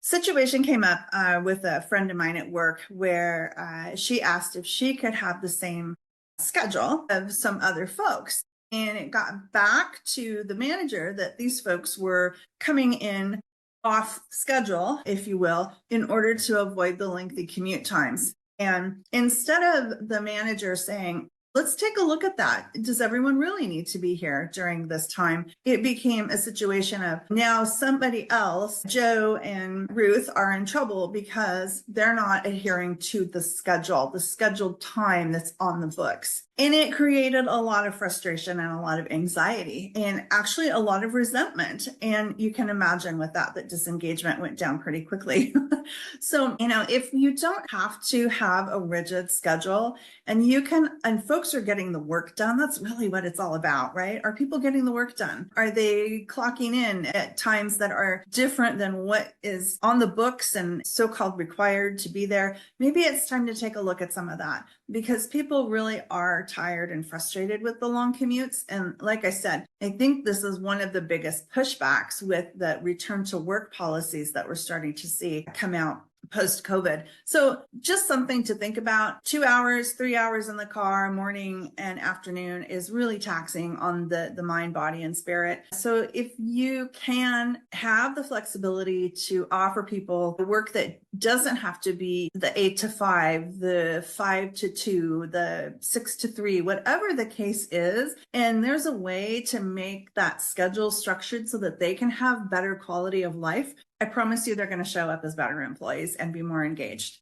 Situation came up with a friend of mine at work where she asked if she could have the same schedule of some other folks. And it got back to the manager that these folks were coming in off schedule, if you will, in order to avoid the lengthy commute times. And instead of the manager saying, let's take a look at that. Does everyone really need to be here during this time? It became a situation of now somebody else, Joe and Ruth, are in trouble because they're not adhering to the scheduled time that's on the books. And it created a lot of frustration and a lot of anxiety and actually a lot of resentment. And you can imagine with that disengagement went down pretty quickly. So, if you don't have to have a rigid schedule and folks are getting the work done, that's really what it's all about, right? Are people getting the work done? Are they clocking in at times that are different than what is on the books and so-called required to be there? Maybe it's time to take a look at some of that because people really are tired and frustrated with the long commutes. And like I said, I think this is one of the biggest pushbacks with the return to work policies that we're starting to see come out post-COVID. So just something to think about. 2 hours, 3 hours in the car, morning and afternoon is really taxing on the mind, body, and spirit. So if you can have the flexibility to offer people work that doesn't have to be the 8 to 5, the 5 to 2, the 6 to 3, whatever the case is, and there's a way to make that schedule structured so that they can have better quality of life, I promise you they're going to show up as better employees and be more engaged.